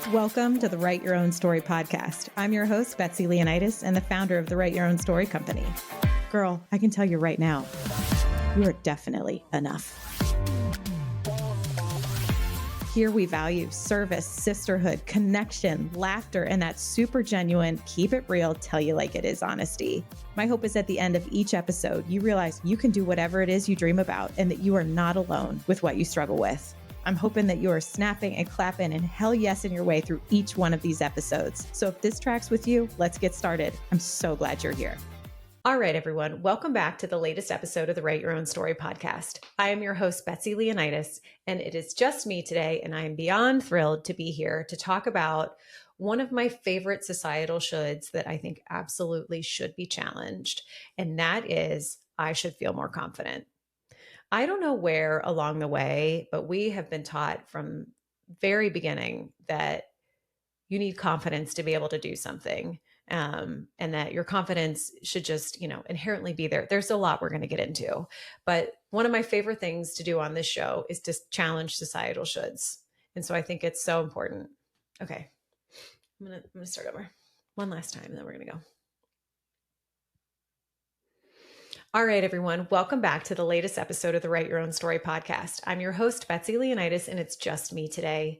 Welcome to the Write Your Own Story podcast. I'm your host, Betsy Leonidas, and the founder of the Write Your Own Story company. Girl, I can tell you right now, you are definitely enough. Here we value service, sisterhood, connection, laughter, and that super genuine, keep it real, tell you like it is honesty. My hope is at the end of each episode, you realize you can do whatever it is you dream about and that you are not alone with what you struggle with. I'm hoping that you are snapping and clapping and hell yes in your way through each one of these episodes. So if this tracks with you, let's get started. I'm so glad you're here. All right, everyone. Welcome back to the latest episode of the Write Your Own Story podcast. I am your host, Betsy Leonidas, and it is just me today, and I am beyond thrilled to be here to talk about one of my favorite societal shoulds that I think absolutely should be challenged, and that is I should feel more confident. I don't know where along the way, but we have been taught from very beginning that you need confidence to be able to do something. And that your confidence should just, inherently be there. There's a lot we're going to get into, but one of my favorite things to do on this show is to challenge societal shoulds. And so I think it's so important. Okay. I'm going to start over one last time and then we're going to go. All right, everyone. Welcome back to the latest episode of the Write Your Own Story podcast. I'm your host, Betsy Leonidas, and it's just me today.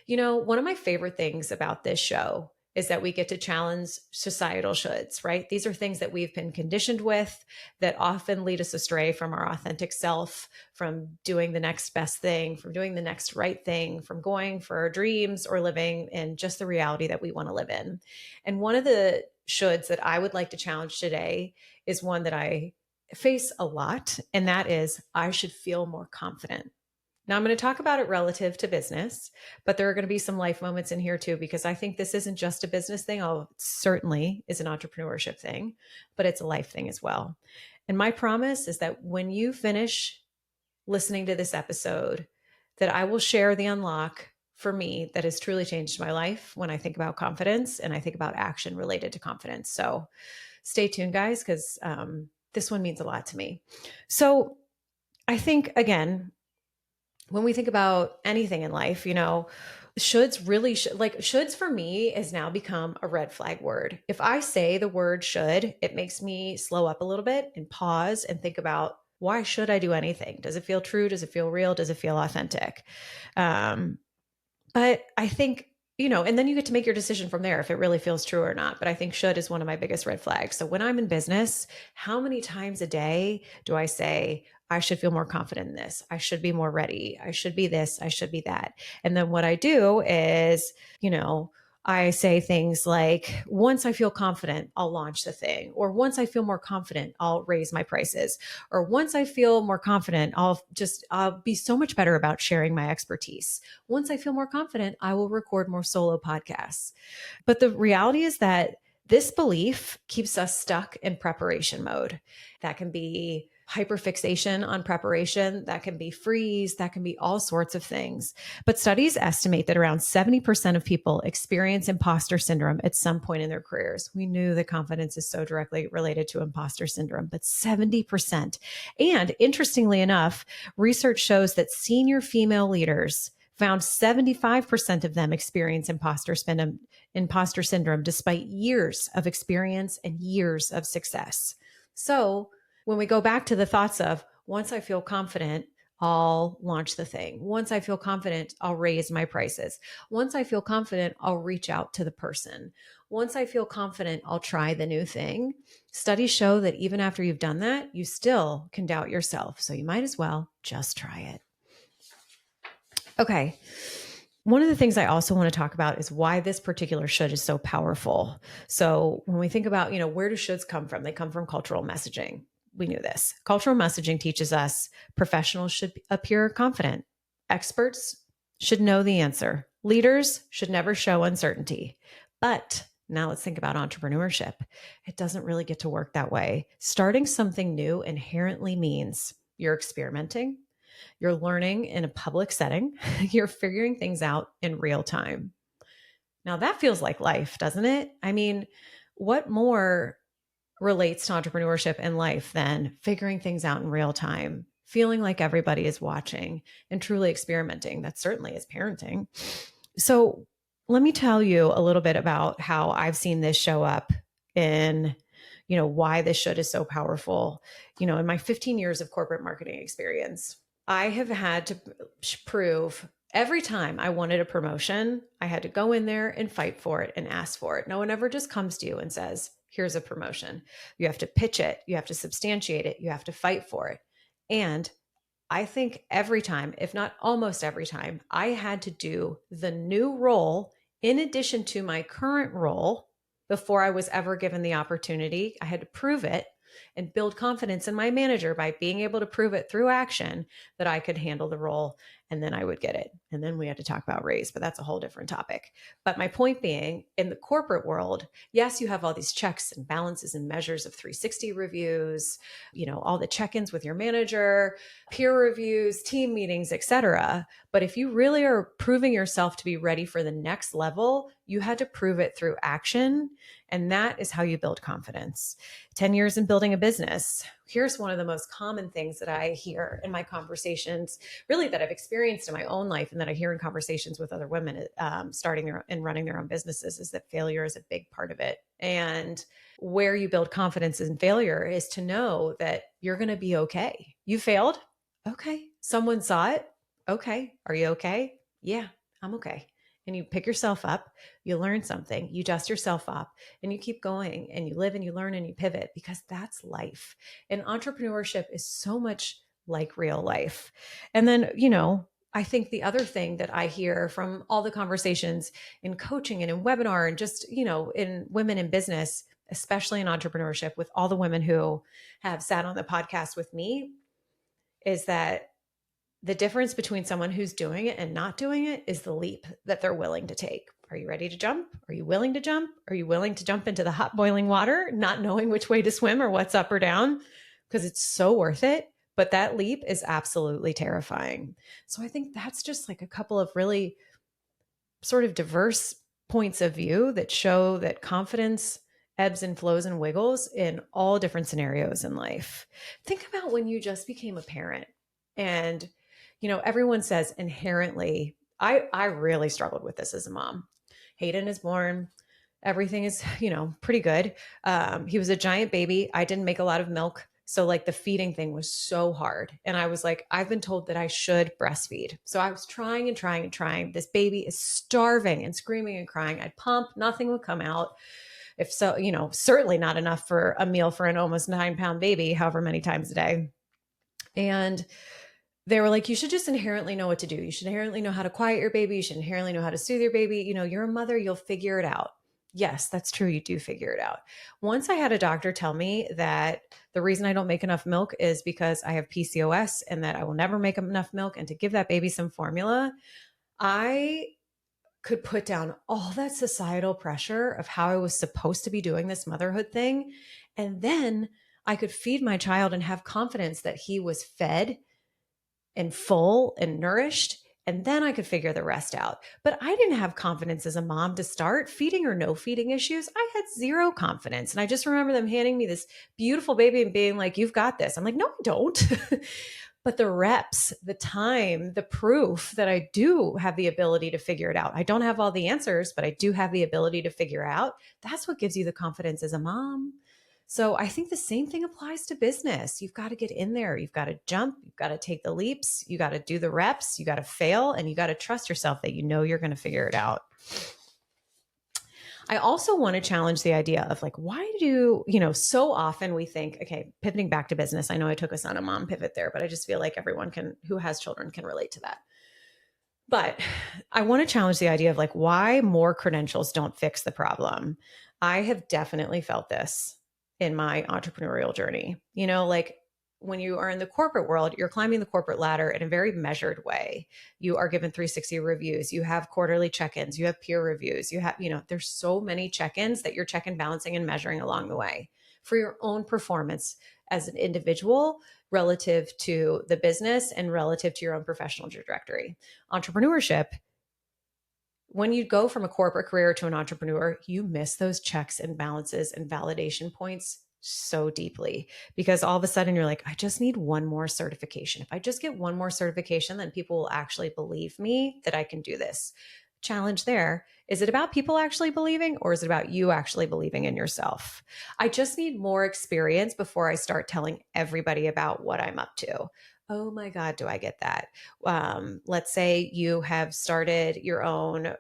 One of my favorite things about this show is that we get to challenge societal shoulds, right? These are things that we've been conditioned with that often lead us astray from our authentic self, from doing the next best thing, from doing the next right thing, from going for our dreams or living in just the reality that we want to live in. And one of the shoulds that I would like to challenge today is one that I face a lot, and that is I should feel more confident. Now, I'm going to talk about it relative to business, but there are going to be some life moments in here too, because I think this isn't just a business thing. Oh, it certainly is an entrepreneurship thing, but it's a life thing as well. And my promise is that when you finish listening to this episode, that I will share the unlock for me that has truly changed my life when I think about confidence and I think about action related to confidence. So stay tuned, guys, because this one means a lot to me. So I think, again, when we think about anything in life, shoulds really shoulds for me has now become a red flag word. If I say the word should, it makes me slow up a little bit and pause and think about, why should I do anything? Does it feel true? Does it feel real? Does it feel authentic? But I think, and then you get to make your decision from there if it really feels true or not. But I think should is one of my biggest red flags. So when I'm in business, how many times a day do I say, I should feel more confident in this. I should be more ready. I should be this. I should be that. And then what I do is, I say things like, once I feel confident, I'll launch the thing. Or once I feel more confident, I'll raise my prices. Or once I feel more confident, I'll be so much better about sharing my expertise. Once I feel more confident, I will record more solo podcasts. But the reality is that this belief keeps us stuck in preparation mode. That can be hyperfixation on preparation, that can be freeze, that can be all sorts of things. But studies estimate that around 70% of people experience imposter syndrome at some point in their careers. We knew that confidence is so directly related to imposter syndrome, but 70%. And interestingly enough, research shows that senior female leaders found 75% of them experience imposter syndrome despite years of experience and years of success. So when we go back to the thoughts of, once I feel confident, I'll launch the thing. Once I feel confident, I'll raise my prices. Once I feel confident, I'll reach out to the person. Once I feel confident, I'll try the new thing. Studies show that even after you've done that, you still can doubt yourself. So you might as well just try it. Okay. One of the things I also want to talk about is why this particular should is so powerful. So when we think about, where do shoulds come from? They come from cultural messaging. We knew this. Cultural messaging teaches us professionals should appear confident. Experts should know the answer. Leaders should never show uncertainty. But now let's think about entrepreneurship. It doesn't really get to work that way. Starting something new inherently means you're experimenting, you're learning in a public setting, you're figuring things out in real time. Now that feels like life, doesn't it? I mean, what more relates to entrepreneurship and life than figuring things out in real time, feeling like everybody is watching and truly experimenting? That certainly is parenting. So let me tell you a little bit about how I've seen this show up in, why this should is so powerful. In my 15 years of corporate marketing experience, I have had to prove every time I wanted a promotion, I had to go in there and fight for it and ask for it. No one ever just comes to you and says, here's a promotion. You have to pitch it, you have to substantiate it, you have to fight for it. And I think every time, if not almost every time, I had to do the new role in addition to my current role before I was ever given the opportunity. I had to prove it and build confidence in my manager by being able to prove it through action that I could handle the role, and then I would get it. And then we had to talk about raise, but that's a whole different topic. But my point being, in the corporate world, yes, you have all these checks and balances and measures of 360 reviews, all the check-ins with your manager, peer reviews, team meetings, etc. But if you really are proving yourself to be ready for the next level, you had to prove it through action. And that is how you build confidence. 10 years in building a business. Here's one of the most common things that I hear in my conversations, really that I've experienced in my own life and that I hear in conversations with other women starting and running their own businesses, is that failure is a big part of it. And where you build confidence in failure is to know that you're going to be okay. You failed. Okay. Someone saw it. Okay. Are you okay? Yeah, I'm okay. And you pick yourself up, you learn something, you dust yourself up, and you keep going and you live and you learn and you pivot, because that's life. And entrepreneurship is so much like real life. And then, I think the other thing that I hear from all the conversations in coaching and in webinar and just, in women in business, especially in entrepreneurship, with all the women who have sat on the podcast with me, is that the difference between someone who's doing it and not doing it is the leap that they're willing to take. Are you ready to jump? Are you willing to jump? Are you willing to jump into the hot boiling water, not knowing which way to swim or what's up or down? Because it's so worth it. But that leap is absolutely terrifying. So I think that's just like a couple of really sort of diverse points of view that show that confidence ebbs and flows and wiggles in all different scenarios in life. Think about when you just became a parent and, everyone says inherently, I really struggled with this as a mom. Hayden is born. Everything is, pretty good. He was a giant baby. I didn't make a lot of milk. So like the feeding thing was so hard. And I was like, I've been told that I should breastfeed. So I was trying and trying and trying. This baby is starving and screaming and crying. I'd pump, nothing would come out. If so, certainly not enough for a meal for an almost 9-pound baby, however many times a day. And they were like, you should just inherently know what to do. You should inherently know how to quiet your baby. You should inherently know how to soothe your baby. You're a mother, you'll figure it out. Yes, that's true. You do figure it out. Once I had a doctor tell me that the reason I don't make enough milk is because I have PCOS and that I will never make enough milk, and to give that baby some formula, I could put down all that societal pressure of how I was supposed to be doing this motherhood thing. And then I could feed my child and have confidence that he was fed and full and nourished. And then I could figure the rest out. But I didn't have confidence as a mom to start. Feeding or no feeding issues, I had zero confidence. And I just remember them handing me this beautiful baby and being like, you've got this. I'm like, no, I don't. But the reps, the time, the proof that I do have the ability to figure it out. I don't have all the answers, but I do have the ability to figure out. That's what gives you the confidence as a mom. So I think the same thing applies to business. You've got to get in there. You've got to jump. You've got to take the leaps. You got to do the reps. You got to fail, and you got to trust yourself that you're going to figure it out. I also want to challenge the idea of like, why do, so often we think, okay, pivoting back to business. I know I took us on a mom pivot there, but I just feel like everyone who has children can relate to that. But I want to challenge the idea of like, why more credentials don't fix the problem. I have definitely felt this in my entrepreneurial journey. Like when you are in the corporate world, you're climbing the corporate ladder in a very measured way. You are given 360 reviews. You have quarterly check-ins. You have peer reviews. You have, there's so many check-ins that you're check and balancing and measuring along the way for your own performance as an individual relative to the business and relative to your own professional trajectory. Entrepreneurship, when you go from a corporate career to an entrepreneur, you miss those checks and balances and validation points so deeply, because all of a sudden you're like, I just need one more certification. If I just get one more certification, then people will actually believe me that I can do this. challenge there. Is it about people actually believing, or is it about you actually believing in yourself? I just need more experience before I start telling everybody about what I'm up to. Oh my God, do I get that? Let's say you have started your own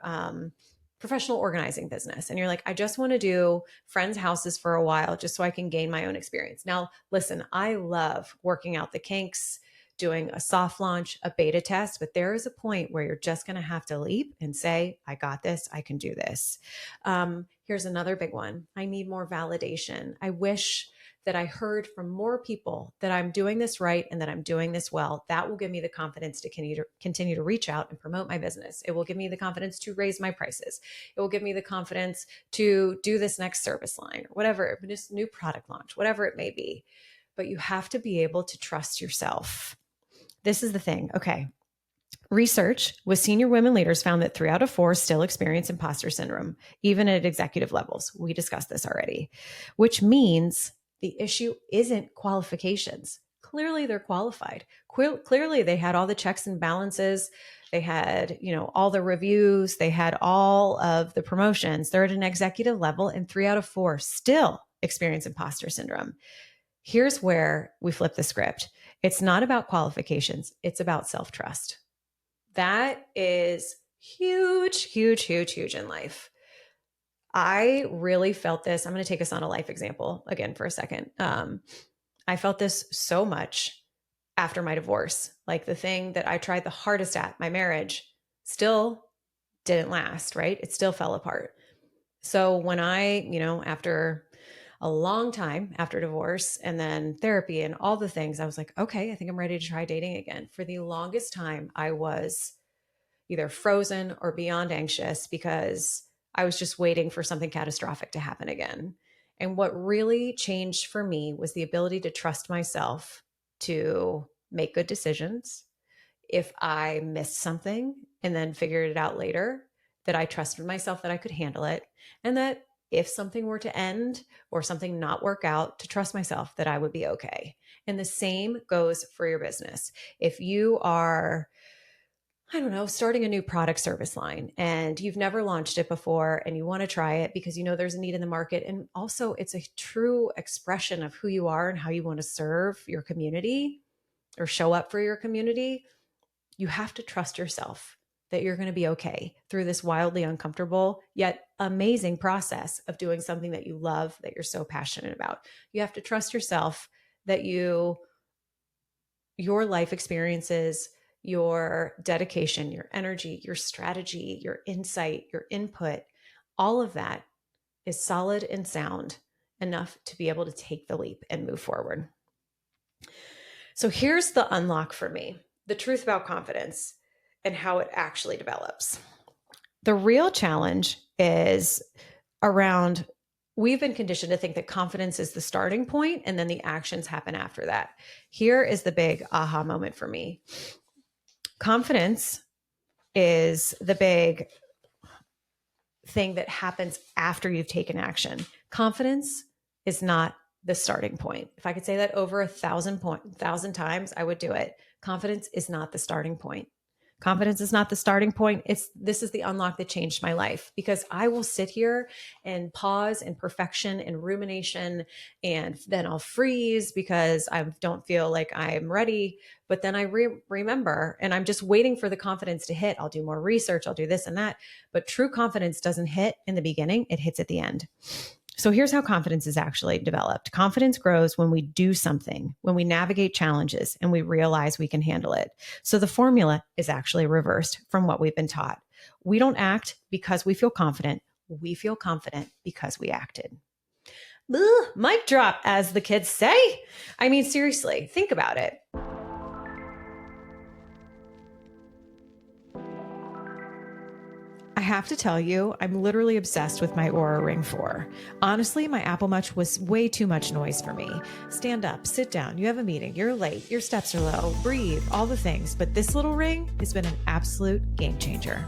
professional organizing business and you're like, I just want to do friends' houses for a while just so I can gain my own experience. Now, listen, I love working out the kinks, doing a soft launch, a beta test, but there is a point where you're just going to have to leap and say, I got this, I can do this. Here's another big one. I need more validation. I wish that I heard from more people that I'm doing this right and that I'm doing this well. That will give me the confidence to continue to reach out and promote my business. It will give me the confidence to raise my prices. It will give me the confidence to do this next service line or whatever, this new product launch, whatever it may be. But you have to be able to trust yourself. This is the thing. Okay. Research with senior women leaders found that 3 out of 4 still experience imposter syndrome, even at executive levels. We discussed this already, which means the issue isn't qualifications. Clearly they're qualified. Clearly they had all the checks and balances. They had, all the reviews. They had all of the promotions. They're at an executive level, and 3 out of 4 still experience imposter syndrome. Here's where we flip the script. It's not about qualifications. It's about self-trust. That is huge, huge, huge, huge in life. I really felt this. I'm going to take us on a life example again for a second. I felt this so much after my divorce. Like the thing that I tried the hardest at, my marriage, still didn't last, right? It still fell apart. So when I, after a long time after divorce and then therapy and all the things, I was like, okay, I think I'm ready to try dating again. For the longest time, I was either frozen or beyond anxious because I was just waiting for something catastrophic to happen again. And what really changed for me was the ability to trust myself to make good decisions. If I missed something and then figured it out later, that I trusted myself that I could handle it. And that if something were to end or something not work out, to trust myself that I would be okay. And the same goes for your business. If you are, starting a new product service line and you've never launched it before and you want to try it because there's a need in the market. And also it's a true expression of who you are and how you want to serve your community or show up for your community. You have to trust yourself that you're going to be okay through this wildly uncomfortable yet amazing process of doing something that you love, that you're so passionate about. You have to trust yourself that your life experiences, your dedication, your energy, your strategy, your insight, your input, all of that is solid and sound enough to be able to take the leap and move forward. So here's the unlock for me, the truth about confidence and how it actually develops. The real challenge is around, we've been conditioned to think that confidence is the starting point and then the actions happen after that. Here is the big aha moment for me. Confidence is the big thing that happens after you've taken action. Confidence is not the starting point. If I could say that over 1,000 times, I would do it. Confidence is not the starting point. Confidence is not the starting point. This is the unlock that changed my life, because I will sit here and pause in perfection and rumination, and then I'll freeze because I don't feel like I'm ready. But then I remember, and I'm just waiting for the confidence to hit. I'll do more research. I'll do this and that. But true confidence doesn't hit in the beginning. It hits at the end. So here's how confidence is actually developed. Confidence grows when we do something, when we navigate challenges and we realize we can handle it. So the formula is actually reversed from what we've been taught. We don't act because we feel confident. We feel confident because we acted. Ugh, mic drop, as the kids say. I mean, seriously, think about it. I have to tell you, I'm literally obsessed with my Oura Ring 4. Honestly, my Apple Watch was way too much noise for me. Stand up, sit down, you have a meeting, you're late, your steps are low, breathe, all the things. But this little ring has been an absolute game changer.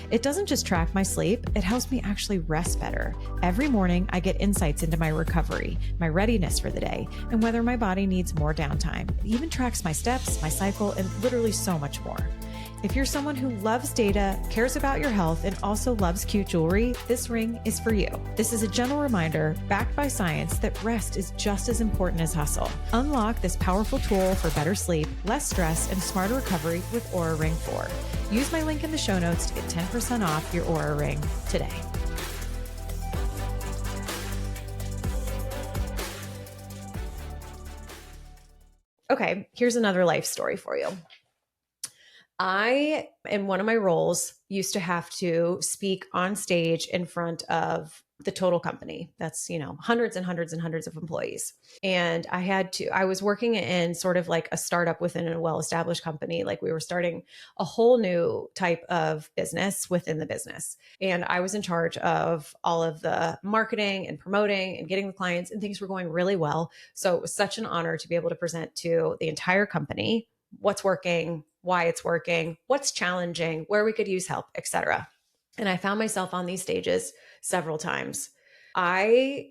It doesn't just track my sleep, it helps me actually rest better. Every morning, I get insights into my recovery, my readiness for the day, and whether my body needs more downtime. It even tracks my steps, my cycle, and literally so much more. If you're someone who loves data, cares about your health, and also loves cute jewelry, this ring is for you. This is a gentle reminder, backed by science, that rest is just as important as hustle. Unlock this powerful tool for better sleep, less stress, and smarter recovery with Oura Ring 4. Use my link in the show notes to get 10% off your Oura Ring today. Okay, here's another life story for you. I, in one of my roles, used to have to speak on stage in front of the total company. That's, hundreds and hundreds and hundreds of employees. And I was working in sort of like a startup within a well-established company. Like we were starting a whole new type of business within the business. And I was in charge of all of the marketing and promoting and getting the clients, and things were going really well. So it was such an honor to be able to present to the entire company what's working, why it's working, what's challenging, where we could use help, etc. And I found myself on these stages several times. I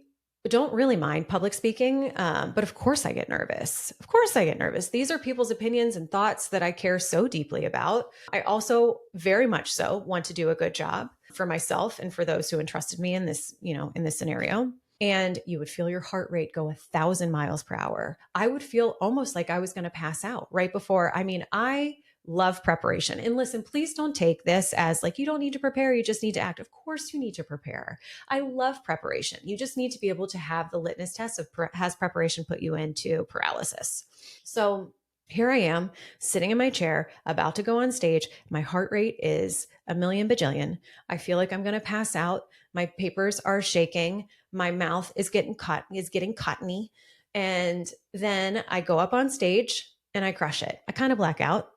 don't really mind public speaking, but of course I get nervous. Of course I get nervous. These are people's opinions and thoughts that I care so deeply about. I also very much so want to do a good job for myself and for those who entrusted me in this, in this scenario. And you would feel your heart rate go 1,000 miles per hour. I would feel almost like I was going to pass out right before. I love preparation. And listen, please don't take this as like, you don't need to prepare, you just need to act. Of course you need to prepare. I love preparation. You just need to be able to have the litmus test of has preparation put you into paralysis. So here I am sitting in my chair, about to go on stage. My heart rate is a million bajillion. I feel like I'm going to pass out. My papers are shaking. My mouth is getting cottony. And then I go up on stage and I crush it. I kind of black out,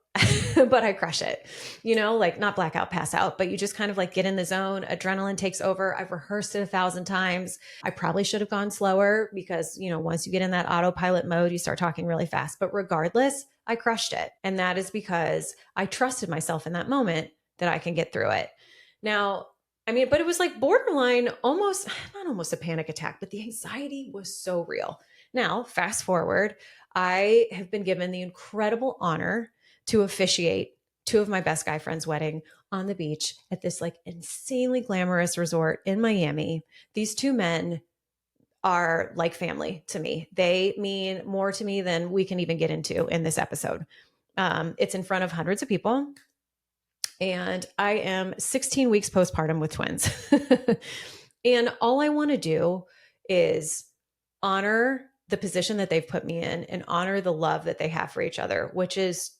but I crush it, like not blackout, pass out, but you just kind of like get in the zone. Adrenaline takes over. I've rehearsed it 1,000 times. I probably should have gone slower because, once you get in that autopilot mode, you start talking really fast, but regardless, I crushed it. And that is because I trusted myself in that moment that I can get through it. Now, but it was like borderline, not almost a panic attack, but the anxiety was so real. Now, fast forward, I have been given the incredible honor to officiate two of my best guy friends' wedding on the beach at this like insanely glamorous resort in Miami. These two men are like family to me. They mean more to me than we can even get into in this episode. It's in front of hundreds of people. And I am 16 weeks postpartum with twins. And all I want to do is honor the position that they've put me in and honor the love that they have for each other, which is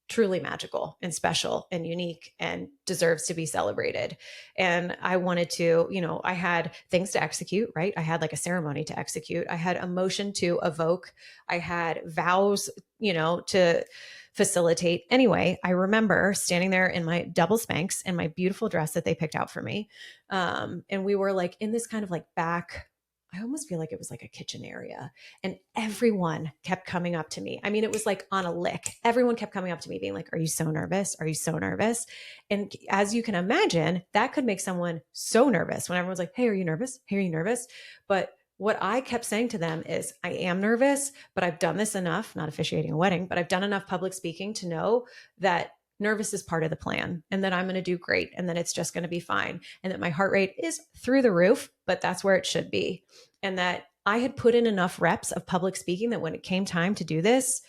truly magical and special and unique and deserves to be celebrated. And I wanted to, I had things to execute, right? I had like a ceremony to execute. I had emotion to evoke. I had vows, to facilitate. Anyway, I remember standing there in my double Spanx and my beautiful dress that they picked out for me. And we were like in this kind of like back, I almost feel like it was like a kitchen area, and everyone kept coming up to me. It was like on a lick. Everyone kept coming up to me being like, "Are you so nervous? Are you so nervous?" And as you can imagine, that could make someone so nervous when everyone's like, "Hey, are you nervous? Hey, are you nervous?" But what I kept saying to them is, I am nervous, but I've done this enough, not officiating a wedding, but I've done enough public speaking to know that nervous is part of the plan and that I'm going to do great and that it's just going to be fine and that my heart rate is through the roof, but that's where it should be. And that I had put in enough reps of public speaking that when it came time to do this,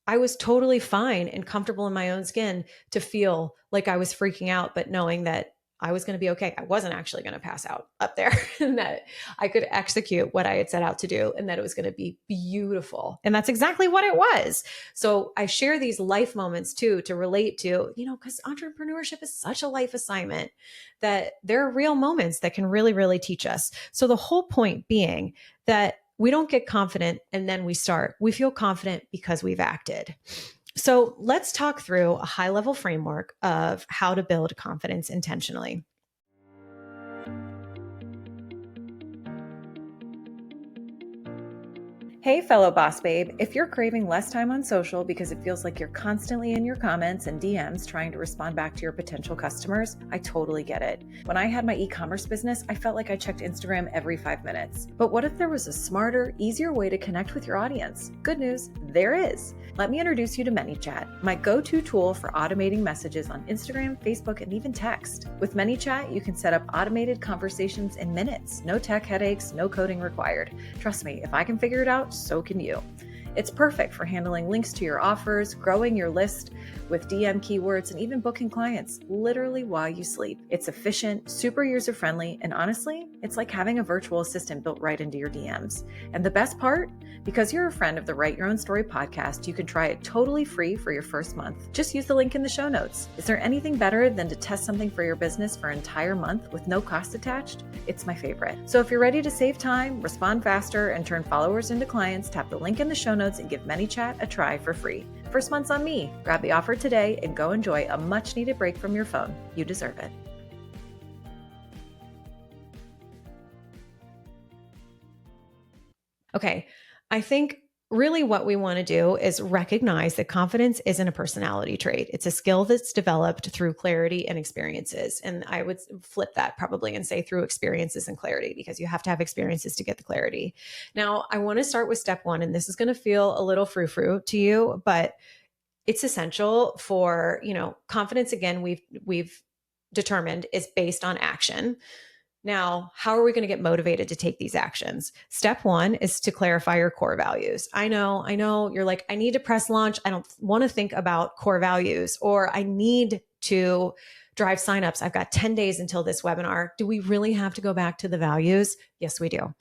I was totally fine and comfortable in my own skin to feel like I was freaking out, but knowing that I was going to be okay. I wasn't actually going to pass out up there and that I could execute what I had set out to do and that it was going to be beautiful. And that's exactly what it was. So I share these life moments too, to relate to, because entrepreneurship is such a life assignment that there are real moments that can really, really teach us. So the whole point being that we don't get confident and then we start. We feel confident because we've acted. So let's talk through a high-level framework of how to build confidence intentionally. Hey, fellow boss babe, if you're craving less time on social because it feels like you're constantly in your comments and DMs trying to respond back to your potential customers, I totally get it. When I had my e-commerce business, I felt like I checked Instagram every 5 minutes. But what if there was a smarter, easier way to connect with your audience? Good news, there is. Let me introduce you to ManyChat, my go-to tool for automating messages on Instagram, Facebook, and even text. With ManyChat, you can set up automated conversations in minutes. No tech headaches, no coding required. Trust me, if I can figure it out, so can you. It's perfect for handling links to your offers, growing your list with DM keywords, and even booking clients literally while you sleep. It's efficient, super user-friendly, and honestly, it's like having a virtual assistant built right into your DMs. And the best part? Because you're a friend of the Write Your Own Story podcast, you can try it totally free for your first month. Just use the link in the show notes. Is there anything better than to test something for your business for an entire month with no cost attached? It's my favorite. So if you're ready to save time, respond faster, and turn followers into clients, tap the link in the show notes and give ManyChat a try for free. First month's on me. Grab the offer today and go enjoy a much needed break from your phone. You deserve it. Okay, I think really what we want to do is recognize that confidence isn't a personality trait. It's a skill that's developed through clarity and experiences. And I would flip that probably and say through experiences and clarity, because you have to have experiences to get the clarity. Now, I want to start with step one, and this is going to feel a little frou-frou to you, but it's essential for, confidence. Again, we've determined is based on action. Now, how are we going to get motivated to take these actions? Step one is to clarify your core values. I know you're like, I need to press launch. I don't want to think about core values, or I need to drive signups. I've got 10 days until this webinar. Do we really have to go back to the values? Yes, we do.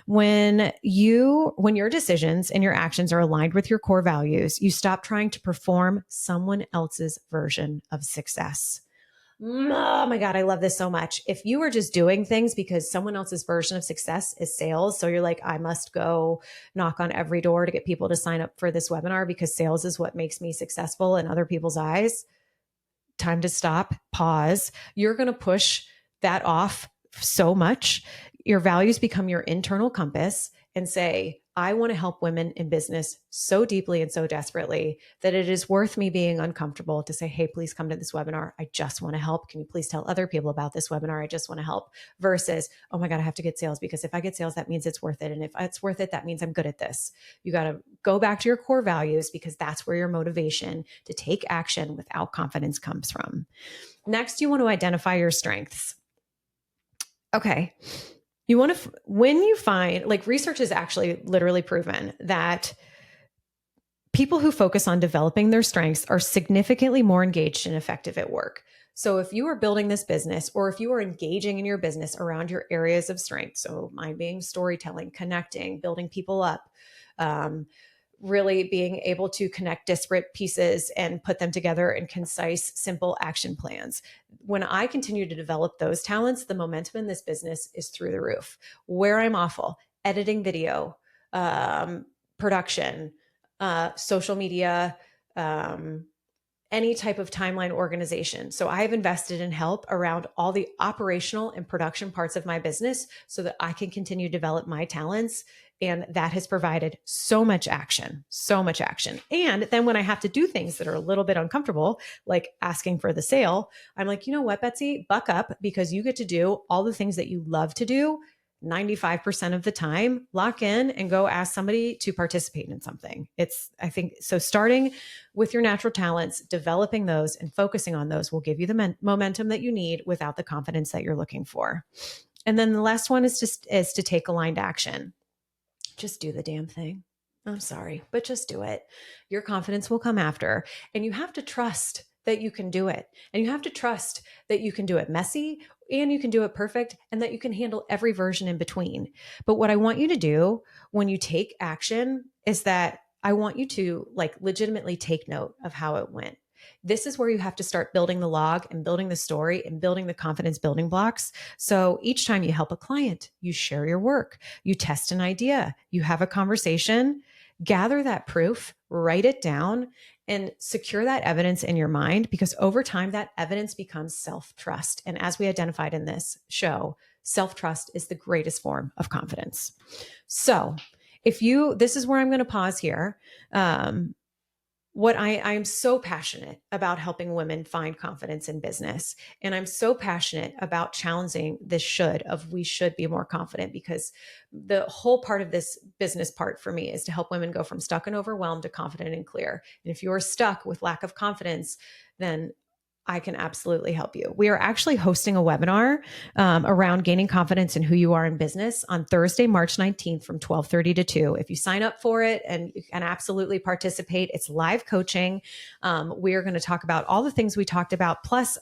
When your decisions and your actions are aligned with your core values, you stop trying to perform someone else's version of success. Oh my God, I love this so much. If you are just doing things because someone else's version of success is sales, so you're like, I must go knock on every door to get people to sign up for this webinar because sales is what makes me successful in other people's eyes. Time to stop, pause. You're going to push that off so much. Your values become your internal compass and say, I want to help women in business so deeply and so desperately that it is worth me being uncomfortable to say, hey, please come to this webinar. I just want to help. Can you please tell other people about this webinar? I just want to help. Versus, oh my God, I have to get sales, because if I get sales, that means it's worth it. And if it's worth it, that means I'm good at this. You got to go back to your core values, because that's where your motivation to take action without confidence comes from. Next, you want to identify your strengths. Okay. You want to, when you find, like, research has actually literally proven that people who focus on developing their strengths are significantly more engaged and effective at work. So if you are building this business, or if you are engaging in your business around your areas of strength, so mine being storytelling, connecting, building people up, really being able to connect disparate pieces and put them together in concise, simple action plans. When I continue to develop those talents, the momentum in this business is through the roof. Where I'm awful, editing video, production, social media, any type of timeline organization. So I have invested in help around all the operational and production parts of my business so that I can continue to develop my talents. And that has provided so much action, so much action. And then when I have to do things that are a little bit uncomfortable, like asking for the sale, I'm like, you know what, Betsy, buck up, because you get to do all the things that you love to do 95% of the time. Lock in and go ask somebody to participate in something. I think, so starting with your natural talents, developing those and focusing on those will give you the momentum that you need without the confidence that you're looking for. And then the last one is to take aligned action. Just do the damn thing. I'm sorry, but just do it. Your confidence will come after, and you have to trust that you can do it. And you have to trust that you can do it messy, and you can do it perfect, and that you can handle every version in between. But what I want you to do when you take action is that I want you to, like, legitimately take note of how it went. This is where you have to start building the log and building the story and building the confidence building blocks. So each time you help a client, you share your work, you test an idea, you have a conversation, gather that proof, write it down, and secure that evidence in your mind, because over time that evidence becomes self-trust. And as we identified in this show, self-trust is the greatest form of confidence. So This is where I'm going to pause here. I'm so passionate about helping women find confidence in business. And I'm so passionate about challenging this we should be more confident, because the whole part of this business part for me is to help women go from stuck and overwhelmed to confident and clear. And if you're stuck with lack of confidence, then I can absolutely help you. We are actually hosting a webinar around gaining confidence in who you are in business on Thursday, March 19th from 12:30 to 2. If you sign up for it and you can absolutely participate, it's live coaching. We are going to talk about all the things we talked about. Plus,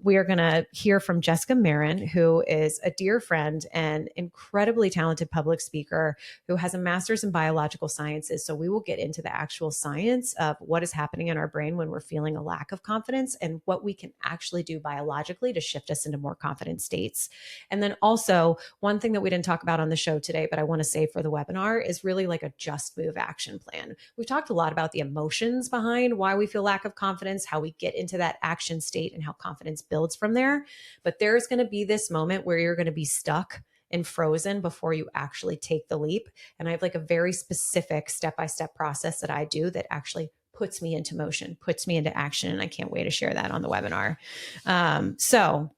we are going to hear from Jessica Marin, who is a dear friend and incredibly talented public speaker who has a master's in biological sciences. So we will get into the actual science of what is happening in our brain when we're feeling a lack of confidence, and what we can actually do biologically to shift us into more confident states. And then also, one thing that we didn't talk about on the show today, but I want to say for the webinar, is really like a just move action plan. We've talked a lot about the emotions behind why we feel lack of confidence, how we get into that action state, and how confidence builds from there. But there's going to be this moment where you're going to be stuck and frozen before you actually take the leap. And I have like a very specific step-by-step process that I do that actually puts me into motion, puts me into action. And I can't wait to share that on the webinar. So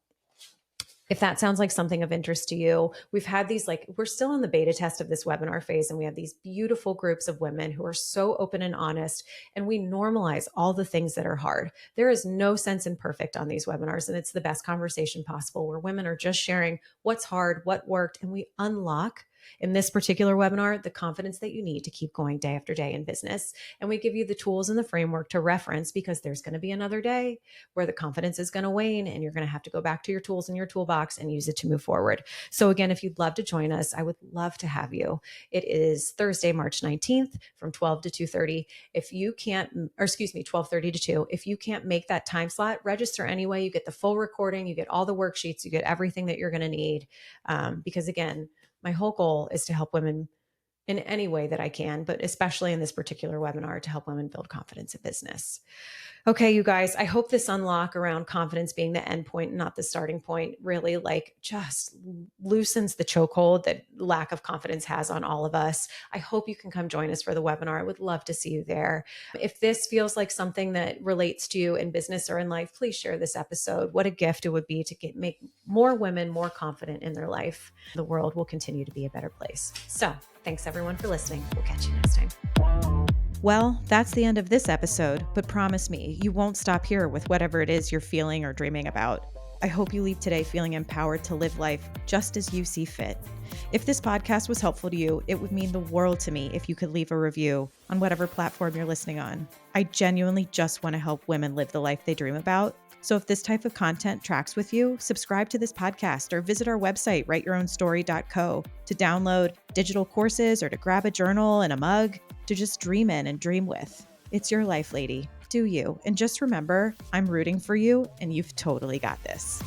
if that sounds like something of interest to you, we've had these, we're still in the beta test of this webinar phase, and we have these beautiful groups of women who are so open and honest, and we normalize all the things that are hard. There is no sense in perfect on these webinars, and it's the best conversation possible where women are just sharing what's hard, what worked, and we unlock, in this particular webinar, the confidence that you need to keep going day after day in business. And we give you the tools and the framework to reference, because there's going to be another day where the confidence is going to wane, and you're going to have to go back to your tools in your toolbox and use it to move forward. So again, if you'd love to join us, I would love to have you. It is Thursday, March 19th from 12 to 2:30. If you can't, or excuse me, 12:30 to 2. If you can't make that time slot, register anyway. You get the full recording, you get all the worksheets, you get everything that you're going to need. Because again, my whole goal is to help women in any way that I can, but especially in this particular webinar, to help women build confidence in business. Okay, you guys, I hope this unlock around confidence being the end point, not the starting point, really just loosens the chokehold that lack of confidence has on all of us. I hope you can come join us for the webinar. I would love to see you there. If this feels like something that relates to you in business or in life, please share this episode. What a gift it would be to make more women more confident in their life. The world will continue to be a better place. So thanks everyone for listening. We'll catch you next time. Well, that's the end of this episode, but promise me, you won't stop here with whatever it is you're feeling or dreaming about. I hope you leave today feeling empowered to live life just as you see fit. If this podcast was helpful to you, it would mean the world to me if you could leave a review on whatever platform you're listening on. I genuinely just want to help women live the life they dream about. So if this type of content tracks with you, subscribe to this podcast or visit our website, writeyourownstory.co, to download digital courses or to grab a journal and a mug to just dream in and dream with. It's your life, lady. Do you. And just remember, I'm rooting for you, and you've totally got this.